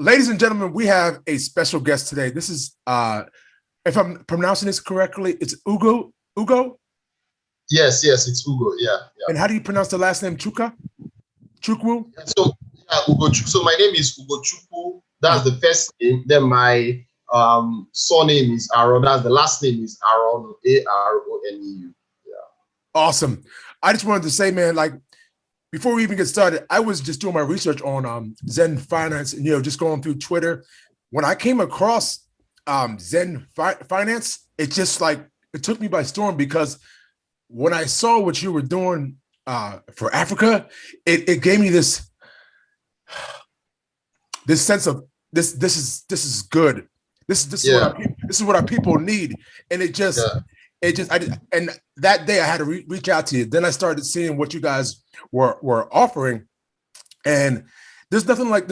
Ladies and gentlemen, we have a special guest today. This is, if I'm pronouncing this correctly, it's Ugo? Ugo? Yes, it's Ugo, yeah. And how do you pronounce the last name? Chukwu? So, Ugo Chukwu. So my name is Ugo Chukwu. That's the first name. Then my surname is Aaron. That's the last name is Aaron, A-R-O-N-E-U. Yeah. Awesome. I just wanted to say, man, like, before we even get started, I was just doing my research on Xend Finance and, just going through Twitter. When I came across Xend Finance, it just like, it took me by storm, because when I saw what you were doing for Africa, it gave me this sense of this is good. This is what our people need. And and that day I had to reach out to you. Then I started seeing what you guys were offering, and there's nothing like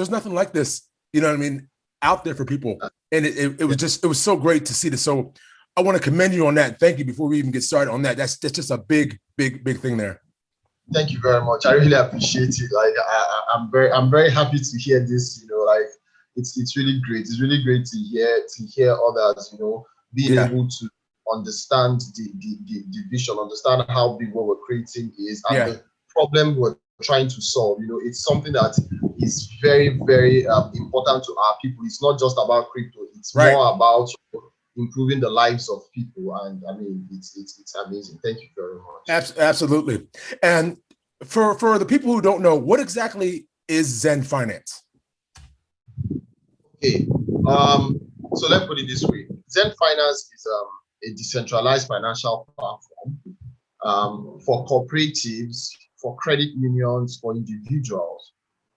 this, you know what I mean, out there for people. And it was so great to see this. So I want to commend you on that. Thank you. Before we even get started on that, that's just a big thing there. Thank you very much. I really appreciate it. Like I'm very happy to hear this. Like it's really great. It's really great to hear others. Being able to understand the vision, understand how big what we're creating is, and the problem we're trying to solve. It's something that is very, very important to our people. It's not just about crypto. It's more about improving the lives of people. And I mean, it's amazing. Thank you very much. Absolutely. And for the people who don't know, what exactly is Xend Finance? Okay. So let's put it this way. Xend Finance is a decentralized financial platform for cooperatives, for credit unions, for individuals,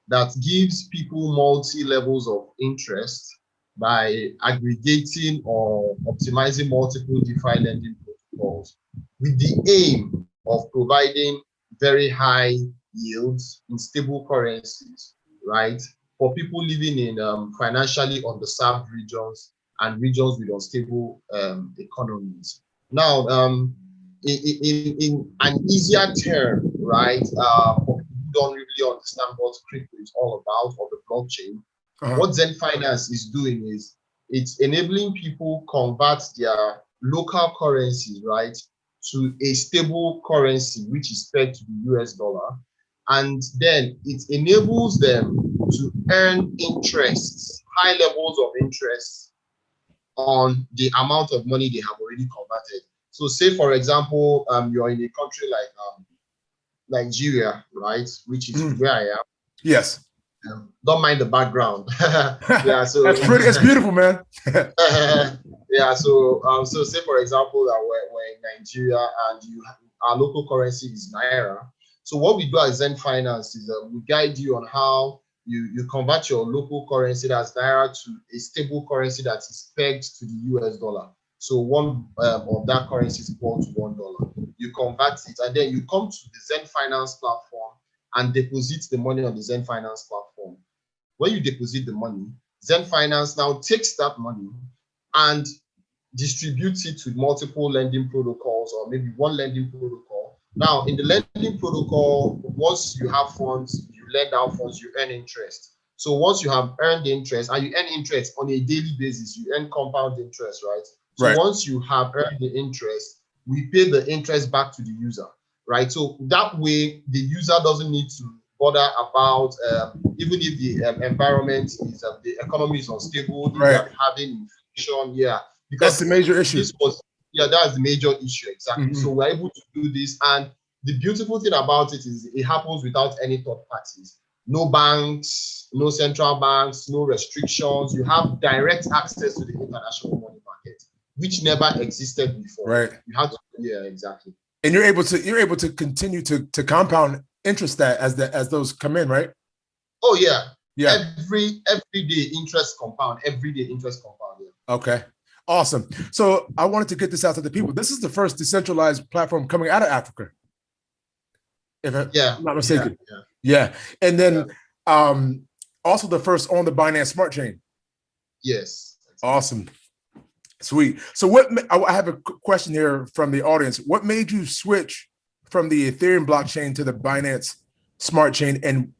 that gives people multi-levels of interest by aggregating or optimizing multiple DeFi lending protocols, with the aim of providing very high yields in stable currencies, right, for people living in financially underserved regions and regions with unstable economies. Now, in an easier term, right, for people who don't really understand what crypto is all about, or the blockchain, what Xend Finance is doing is it's enabling people convert their local currencies, right, to a stable currency, which is pegged to the US dollar. And then it enables them to earn interests, high levels of interest on the amount of money they have already converted. So say, for example, you're in a country like Nigeria, right, which is where I am. Yes. Don't mind the background. Yeah, so it's beautiful, man. Yeah, so say, for example, that we're in Nigeria and our local currency is Naira. So what we do at Xend Finance is we guide you on how you convert your local currency, that's Naira, to a stable currency that is pegged to the US dollar. So one of that currency is equal to $1. You convert it, and then you come to the Xend Finance platform and deposit the money on the Xend Finance platform. When you deposit the money, Xend Finance now takes that money and distributes it to multiple lending protocols, or maybe one lending protocol. Now, in the lending protocol, once you have funds, you lend out funds, you earn interest. So once you have earned interest, and you earn interest on a daily basis, you earn compound interest, right? So once you have earned the interest, we pay the interest back to the user, right? So that way, the user doesn't need to bother about, even if the environment is, the economy is unstable, they are having inflation, because that's the major issue. That's the major issue, exactly. So we're able to do this, and the beautiful thing about it is it happens without any third parties. No banks, no central banks, no restrictions. You have direct access to the international money market, which never existed before. Right. You have to, exactly. And you're able to continue to compound interest that as those come in, right? Oh yeah. Every day interest compound. Every day interest compound. Yeah. Okay. Awesome. So I wanted to get this out to the people. This is the first decentralized platform coming out of Africa, if I'm not mistaken. Yeah. And then also the first on the Binance Smartchain. Yes. Awesome. Sweet. So I have a question here from the audience. What made you switch from the Ethereum blockchain to the Binance Smartchain? And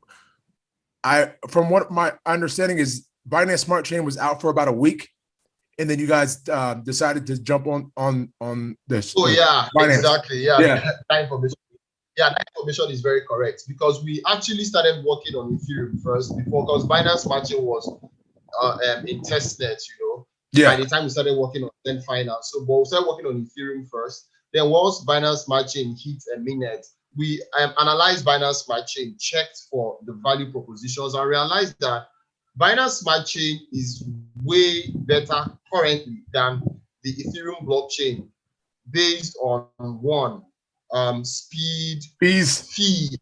from what my understanding is, Binance Smartchain was out for about a week, and then you guys decided to jump on this. Oh yeah, Binance. exactly. Yeah. That information. Yeah, that information is very correct, because we actually started working on Ethereum first before, because Binance Smartchain was in testnet, by the time we started working on Xend Finance. So, but we started working on Ethereum first. Then once Binance Smartchain hit a minute, we analyzed Binance Smartchain, checked for the value propositions, and realized that Binance Smartchain is way better currently than the Ethereum blockchain, based on one, speed, fee,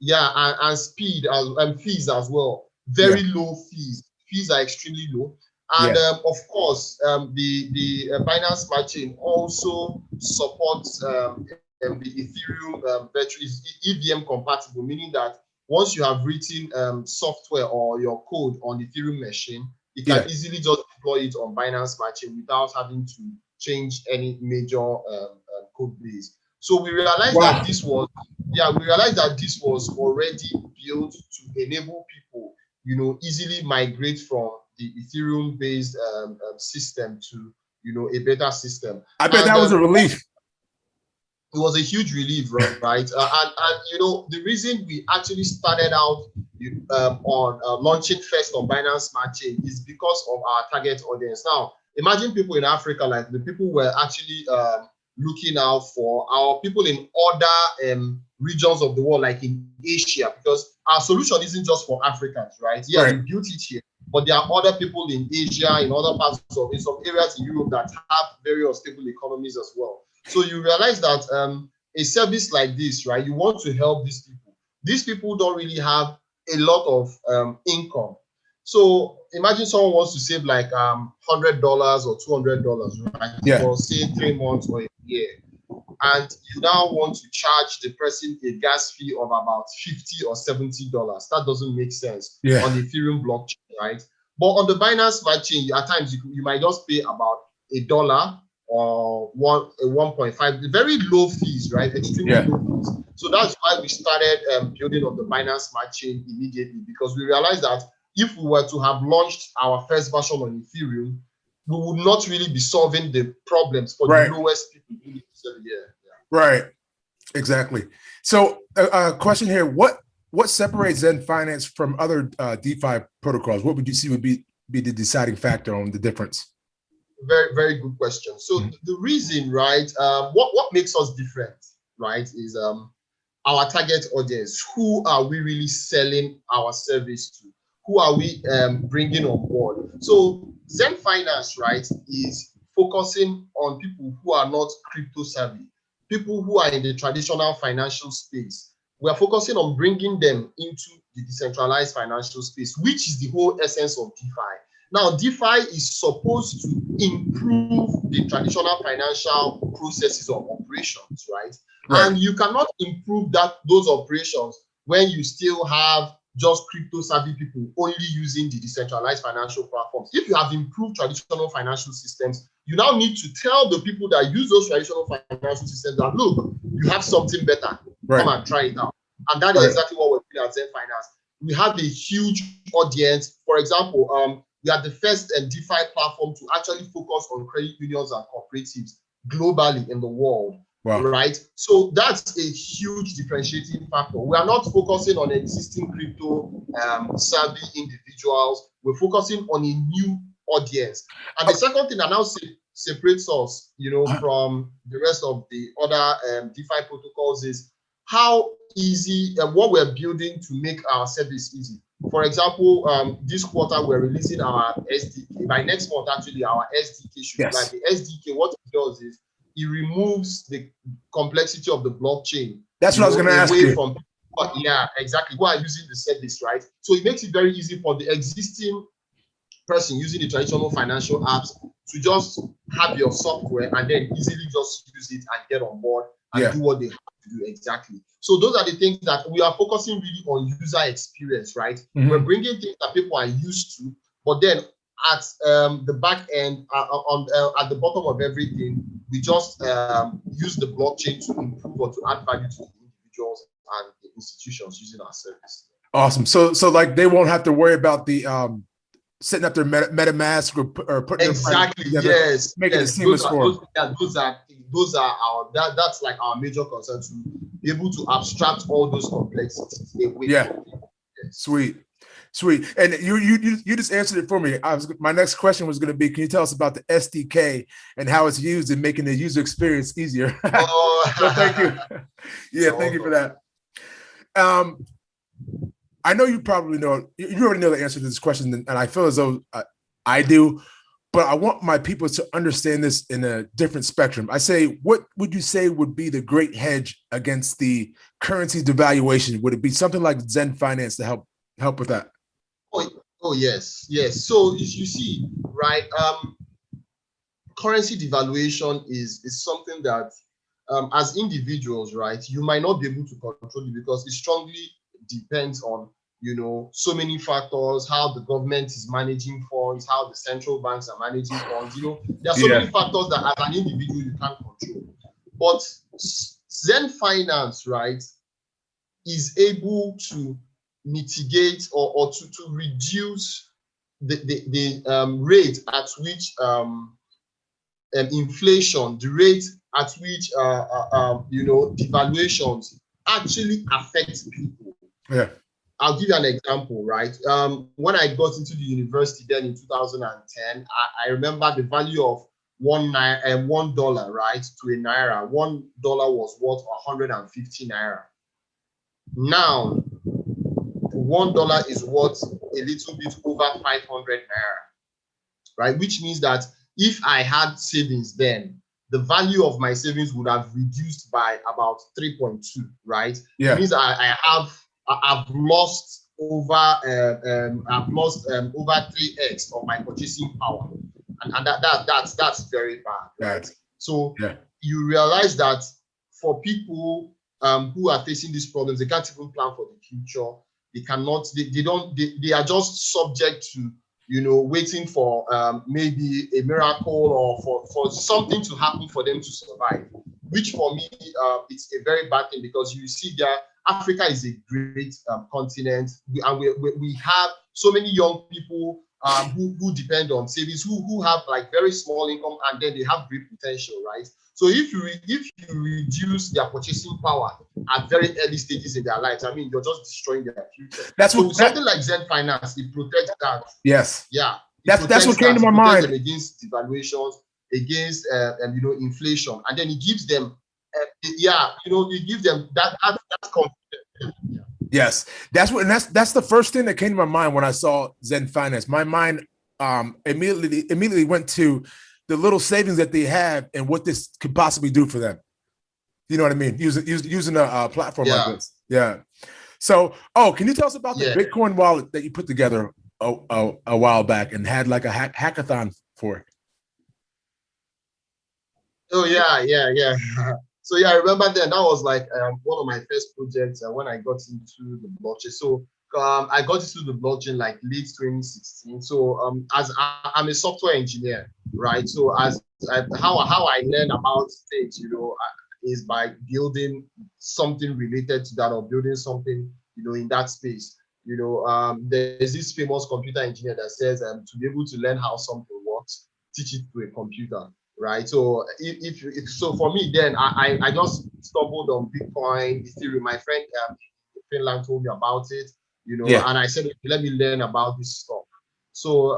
and speed and fees as well. Very low fees. Fees are extremely low. And of course, the Binance Smart Chain also supports the Ethereum battery is EVM compatible, meaning that once you have written software or your code on the Ethereum machine, you can easily just deploy it on Binance Smart Chain without having to change any major code base. So we realized that this was already built to enable people, easily migrate from the Ethereum-based system to, a better system. I bet that was a relief. It was a huge relief, right? And the reason we actually started out on launching first on Binance Smart Chain is because of our target audience. Now, imagine people in Africa, like the people we're actually looking out for, our people in other regions of the world, like in Asia, because our solution isn't just for Africans, right? Yeah, we built it here, but there are other people in Asia, in other parts of, in some areas in Europe that have very unstable economies as well. So you realize that a service like this, right, you want to help these people. These people don't really have a lot of income. So imagine someone wants to save like $100 or $200, right? For say 3 months or a year. And you now want to charge the person a gas fee of about $50 or $70. That doesn't make sense on the Ethereum blockchain, right? But on the Binance Smart Chain, at times you might just pay about $1 or 1.5, very low fees, right? Extremely low fees. So that's why we started building on the Binance Smart Chain immediately, because we realized that if we were to have launched our first version on Ethereum, we would not really be solving the problems for the lowest people who need to sell it. Right, exactly. So question here, what separates Xend Finance from other DeFi protocols? What would you see would be the deciding factor on the difference? Very, very good question. So the reason, right, what makes us different, right, is our target audience. Who are we really selling our service to? Who are we bringing on board? So Xend Finance, right, is focusing on people who are not crypto savvy, people who are in the traditional financial space. We are focusing on bringing them into the decentralized financial space, which is the whole essence of DeFi. Now, DeFi is supposed to improve the traditional financial processes of operations, right? And you cannot improve those operations when you still have just crypto savvy people only using the decentralized financial platforms. If you have improved traditional financial systems, you now need to tell the people that use those traditional financial systems that, look, you have something better. Come and try it out. And that is exactly what we're doing at Xend Finance. We have a huge audience. For example, we are the first DeFi platform to actually focus on credit unions and cooperatives globally in the world. Right? So that's a huge differentiating factor. We are not focusing on existing crypto savvy individuals. We're focusing on a new audience. And the second thing that now separates us, from the rest of the other DeFi protocols is how easy what we're building to make our service easy. For example, this quarter we're releasing our SDK. By next month, actually, our SDK should be like the SDK. What it does is it removes the complexity of the blockchain. That's what I was going to ask you. Yeah, exactly. Who are using the service, right? So it makes it very easy for the existing person using the traditional financial apps to just have your software and then easily just use it and get on board and do what they have to do exactly. So those are the things that we are focusing really on user experience, right? We're bringing things that people are used to, but then at the back end, at the bottom of everything, we just use the blockchain to improve or to add value to the individuals and the institutions using our service. Awesome. So like they won't have to worry about the setting up their MetaMask or putting exactly together, yes, making yes. it seamless for them. Those are our that's like our major concern, to be able to abstract all those complexities away. Yeah, from people. Yes. Sweet. And you just answered it for me. My next question was going to be, can you tell us about the SDK and how it's used in making the user experience easier? Oh. So thank you. Yeah, thank you for that. I know you probably know, you already know the answer to this question, and I feel as though I do, but I want my people to understand this in a different spectrum. I say, what would you say would be the great hedge against the currency devaluation? Would it be something like Xend Finance to help with that? Oh yes. So you see, right? Currency devaluation is something that, as individuals, right, you might not be able to control it, because it strongly depends on, so many factors, how the government is managing funds, how the central banks are managing funds. There are so many factors that as an individual you can't control. But Xend Finance, right, is able to mitigate or to reduce the rate at which inflation, the rate at which devaluations actually affect people. Yeah. I'll give you an example, right? When I got into the university then in 2010, I remember the value of $1, right, to a naira. $1 was worth 150 naira. Now, $1 is worth a little bit over 500 naira, right? Which means that if I had savings then, the value of my savings would have reduced by about 3.2, right? Yeah. It means I've lost over over 3x of my purchasing power, and that's very bad, right? So you realize that for people who are facing these problems, they can't even plan for the future. They cannot. They are just subject to waiting for maybe a miracle or for something to happen for them to survive. Which for me, it's a very bad thing, because you see that Africa is a great continent, and we have so many young people who depend on savings, who have like very small income, and then they have great potential, right? So if you reduce their purchasing power at very early stages in their lives, I mean, you're just destroying their future. Something like Xend Finance, it protects that. Yes. Yeah. That's what came to my mind. Them against devaluations, against inflation, and then it gives them it gives them that confidence. Yes, that's the first thing that came to my mind when I saw Xend Finance. My mind immediately went to the little savings that they have and what this could possibly do for them. You know what I mean? Using a platform like this. Yeah. So, can you tell us about the Bitcoin wallet that you put together a while back and had like a hackathon for? Oh yeah. So yeah, I remember then that was like one of my first projects when I got into the blockchain. So I got into the blockchain like late 2016. So as I'm a software engineer, right? So how I learn about things, is by building something related to that, or building something, in that space. There's this famous computer engineer that says to be able to learn how something works, teach it to a computer. Right. So so for me, then I just stumbled on Bitcoin, Ethereum. My friend in Finland told me about it, and I said, okay, let me learn about this stuff. So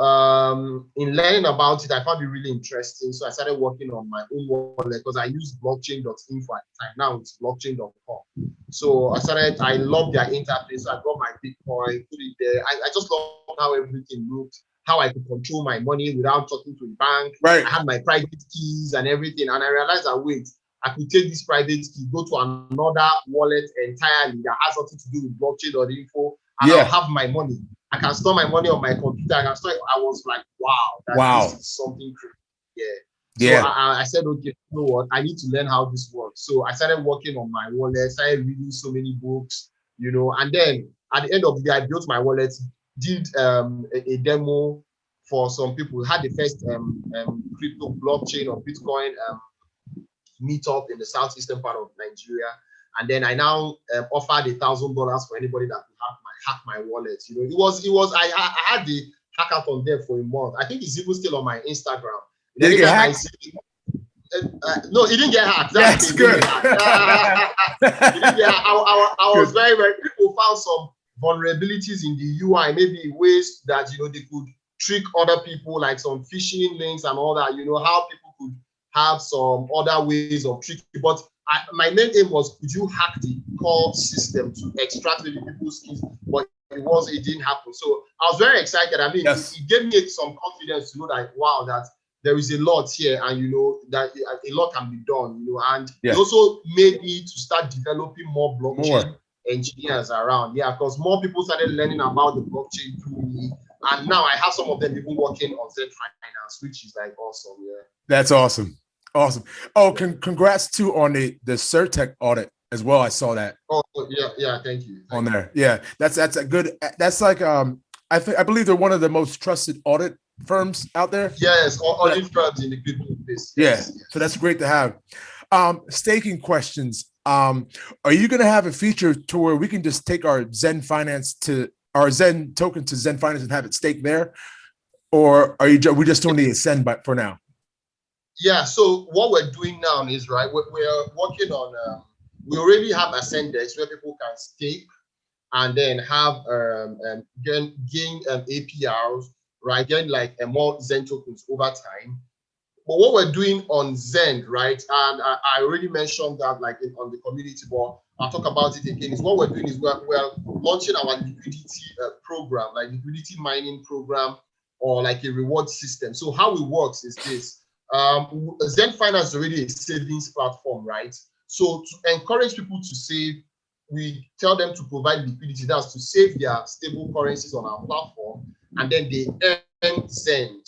in learning about it, I found it really interesting. So I started working on my own wallet, because I used blockchain.info at the time. Now it's blockchain.com. So I love their interface. So I got my Bitcoin, put it there. I just love how everything looked, how I could control my money without talking to a bank. Right. I had my private keys and everything. And I realized that, wait, I could take this private key, go to another wallet entirely that has nothing to do with blockchain.info, and I'll have my money. I can store my money on my computer. I was like, wow, this is something crazy. Yeah. So I said, okay, you know what? I need to learn how this works. So I started working on my wallet, started reading so many books, and then at the end of the day, I built my wallet, did a demo for some people, had the first crypto blockchain or Bitcoin meetup in the southeastern part of Nigeria. And then I now offered $1,000 for anybody that could hack my wallet. It was I had the hackathon there for a month. I think it's even still on my Instagram. Did it get hacked? No, it didn't get hacked. That's good. I was very, very, people found some vulnerabilities in the UI, maybe ways that, they could trick other people, like some phishing links and all that, how people could have some other ways of tricking. But my main aim was, could you hack the core system to extract maybe people's keys? But it didn't happen. So I was very excited. I mean, yes. it gave me some confidence to know that, wow, that there is a lot here, and that a lot can be done, and it also made me to start developing more blockchain engineers around. Yeah, because more people started learning about the blockchain through me, and now I have some of them even working on Xend Finance, which is like awesome. Yeah, that's awesome. Awesome. Oh, congrats too on the Certec audit as well. I saw that. Oh yeah, thank you. On there. Yeah, that's a good. That's like I believe they're one of the most trusted audit firms out there. Yes, audit firms in the crypto space. Yes. So that's great to have. Staking questions. Are you going to have a feature to where we can just take our Xend Finance to our Xend token to Xend Finance and have it staked there, or are we just doing the Xend for now? Yeah. So what we're doing now is we're working on. We already have Ascendex where people can stake and then have gain APRs. Right, getting like more Xend tokens over time. But what we're doing on Xend, right, and I already mentioned that like on the community, but I'll talk about it again, is what we're doing is we're launching our liquidity program, like liquidity mining program, or like a reward system. So how it works is this. Xend Finance is already a savings platform, right? So to encourage people to save, we tell them to provide liquidity, that's to save their stable currencies on our platform, and then they earn Xend.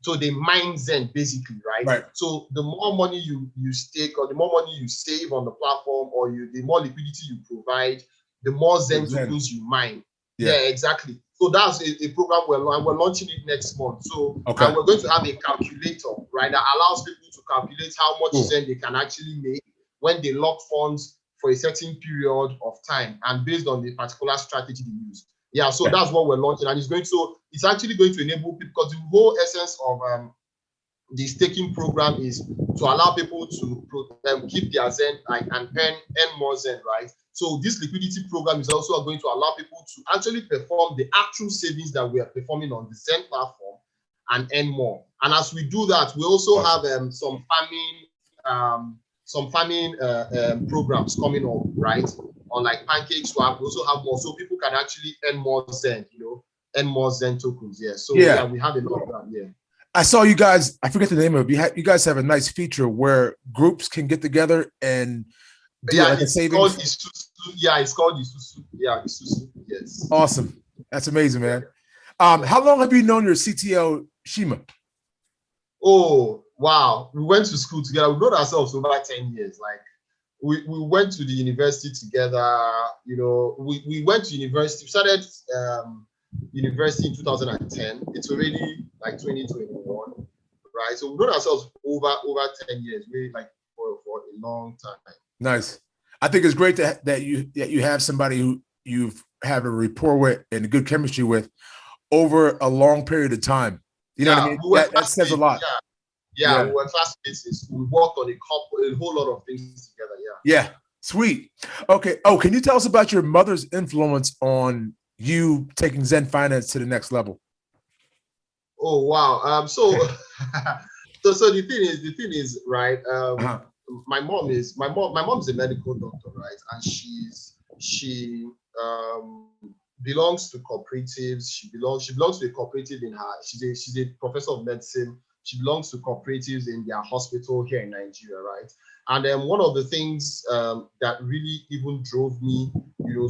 So they mine Xend basically, right? So the more money you stake, or the more money you save on the platform, or the more liquidity you provide, the more Xend tokens you mine. Yeah, exactly. So that's a program we're launching it next month. So and we're going to have a calculator, right, that allows people to calculate how much Xend they can actually make when they lock funds for a certain period of time, and based on the particular strategy they use. Yeah, so that's what we're launching, and it's actually going to enable people, because the whole essence of the staking program is to allow people to keep their Xend and earn more Xend, right? So this liquidity program is also going to allow people to actually perform the actual savings that we are performing on the Xend platform and earn more. And as we do that, we also have some farming programs coming up, right? On like Pancake Swap, we also have more, so people can actually earn more Xend, earn more Xend tokens. Yeah. So yeah, we have a lot of that. Yeah. I saw you guys. I forget the name of it. You guys have a nice feature where groups can get together and do like a savings. It's called ITRUST. Yeah, ITRUST. Yes. Awesome. That's amazing, man. How long have you known your CTO Shima? Oh wow, we went to school together. We've known ourselves for about 10 years. Like. We went to the university together, we went to university, we started university in 2010. It's already like 2021, right? So we've known ourselves over 10 years, really, like for a long time. Nice. I think it's great that you have somebody who you have a rapport with and a good chemistry with over a long period of time. You know what I mean? That says a lot. Yeah, we were classmates in school. We worked on a whole lot of things together. Yeah, sweet. Okay. Oh, can you tell us about your mother's influence on you taking Xend Finance to the next level? Oh wow. So the thing is, right? My mom is a medical doctor, right? And she belongs to cooperatives. She belongs to a cooperative in her. She's a professor of medicine. She belongs to cooperatives in their hospital here in Nigeria, right? And then one of the things that really even drove me,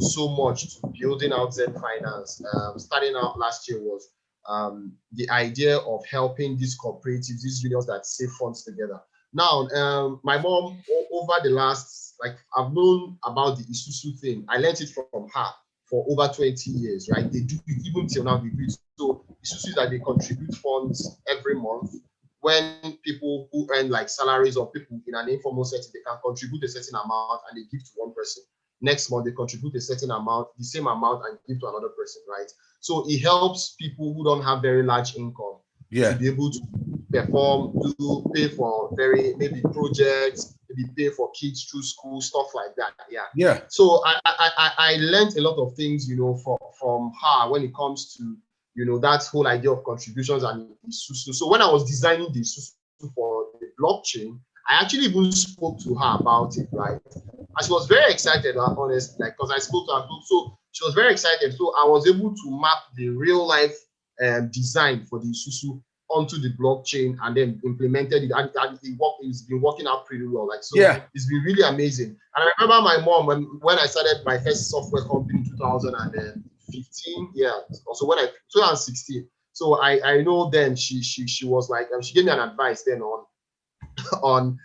so much to building out Xend Finance, starting out last year, was the idea of helping these cooperatives, these unions that save funds together. Now, my mom, over the last, I've known about the ITRUST thing. I learned it from her for over 20 years, right? They do it even till now. They do it. So ITRUST is that they contribute funds every month. When people who earn like salaries, or people in an informal setting, they can contribute a certain amount and they give to one person. Next month, they contribute a certain amount, the same amount, and give to another person, right? So it helps people who don't have very large income to be able to perform, pay for maybe projects, maybe pay for kids through school, stuff like that. Yeah. So I learned a lot of things, you know, from her when it comes to, you know, that whole idea of contributions and Isusu. So when I was designing the Isusu for the blockchain, I actually even spoke to her about it, right? And she was very excited, honestly, like, because I spoke to her, so she was very excited. So I was able to map the real life design for the Isusu onto the blockchain and then implemented it, and it's been working out pretty well. Like, so it's been really amazing. And I remember my mom when I started my first software company in 2015, also when 2016. So I know then she was like, she gave me an advice then on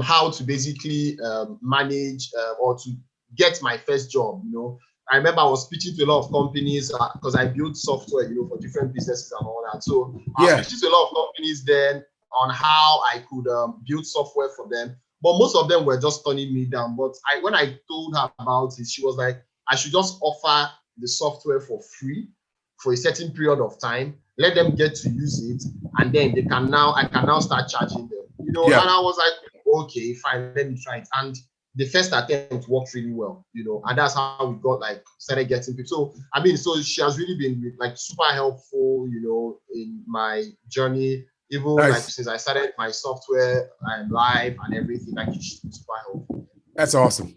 how to basically manage or to get my first job. You know, I remember I was speaking to a lot of companies because I built software, you know, for different businesses and all that. So I was speaking to a lot of companies then on how I could build software for them. But most of them were just turning me down. But when I told her about it, she was like, I should just offer the software for free for a certain period of time, let them get to use it, and then I can now start charging them. You know, and I was like, okay, fine, let me try it. And the first attempt worked really well, you know, and that's how we started getting people. So I mean, so she has really been like super helpful, you know, in my journey, even like since I started my software and live and everything. Like, she's been super helpful. That's awesome.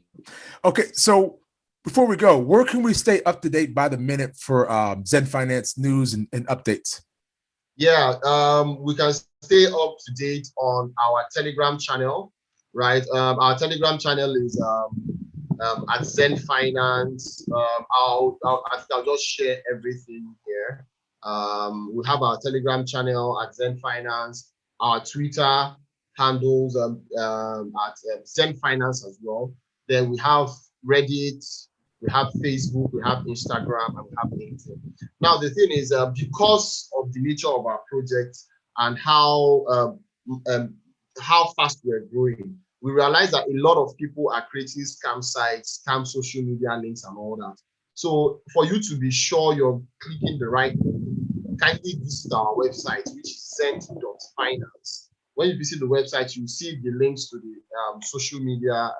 Okay, so before we go, where can we stay up to date by the minute for Xend Finance news and updates? Yeah, we can stay up to date on our Telegram channel, right? Our Telegram channel is at Xend Finance. I'll just share everything here. We have our Telegram channel at Xend Finance, our Twitter handles at Xend Finance as well. Then we have Reddit, we have Facebook, we have Instagram, and we have LinkedIn. Now, the thing is, because of the nature of our project and how fast we're growing, we realize that a lot of people are creating scam sites, scam social media links, and all that. So for you to be sure you're clicking the right thing, kindly visit our website, which is xend.finance. When you visit the website, you see the links to the social media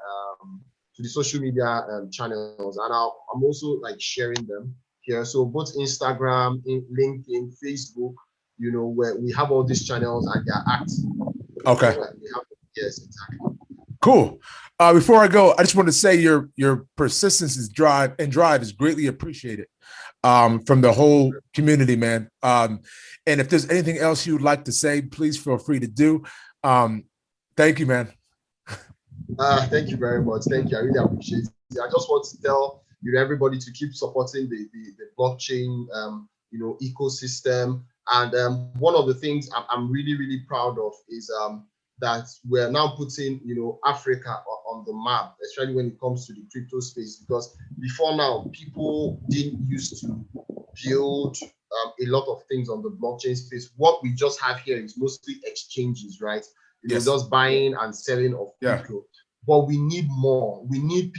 channels, and I'm also like sharing them here. So both Instagram, LinkedIn, Facebook, you know, where we have all these channels and they're active. Okay. Yes, exactly. Cool. Before I go, I just want to say your persistence is drive is greatly appreciated from the whole community, man. And if there's anything else you'd like to say, please feel free to do. Thank you, man. Thank you very much. Thank you. I really appreciate it. I just want to tell everybody to keep supporting the blockchain ecosystem. And one of the things I'm really, really proud of is that we're now putting Africa on the map, especially when it comes to the crypto space, because before now people didn't used to build a lot of things on the blockchain space. What we just have here is mostly exchanges, right? Just buying and selling of crypto. But we need more. We need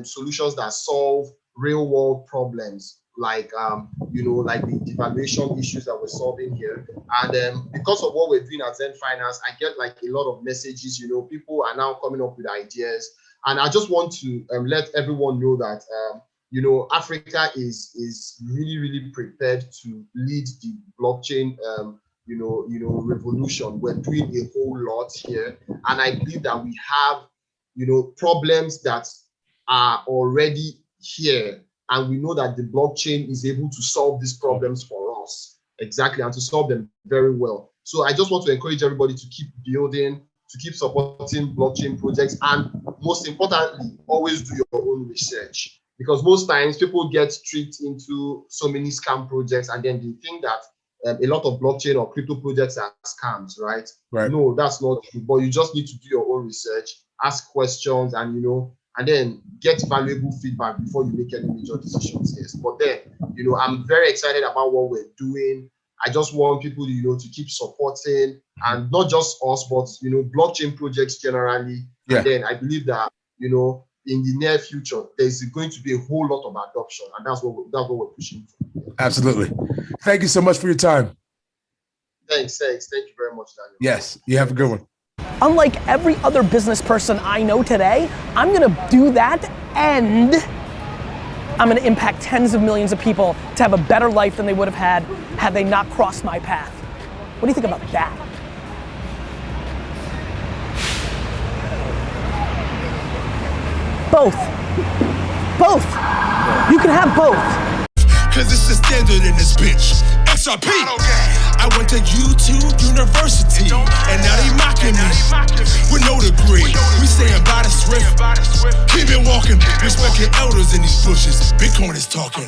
solutions that solve real world problems, like like the devaluation issues that we're solving here. And because of what we're doing at Xend Finance, I get like a lot of messages. People are now coming up with ideas, and I just want to let everyone know that Africa is really, really prepared to lead the blockchain revolution. We're doing a whole lot here, and I believe that we have problems that are already here, and we know that the blockchain is able to solve these problems for us, exactly, and to solve them very well. So I just want to encourage everybody to keep building, to keep supporting blockchain projects, and most importantly, always do your own research, because most times people get tricked into so many scam projects, and then they think that a lot of blockchain or crypto projects are scams, right? No, that's not true. But you just need to do your own research, ask questions, and and then get valuable feedback before you make any major decisions. Yes, but then I'm very excited about what we're doing. I just want people to keep supporting, and not just us, but blockchain projects generally. And then I believe that in the near future, there's going to be a whole lot of adoption, and that's what we're pushing for. Absolutely. Thank you so much for your time. Thanks. Thank you very much, Daniel. Yes, you have a good one. Unlike every other business person I know today, I'm gonna do that, and I'm gonna impact tens of millions of people to have a better life than they would have had they not crossed my path. What do you think about that? Both. You can have both. Cause it's the standard in this bitch. XRP. I went to YouTube University, and now they mocking me with no degree. We saying by the swift, keep it walking. Respect your elders in these bushes. Bitcoin is talking.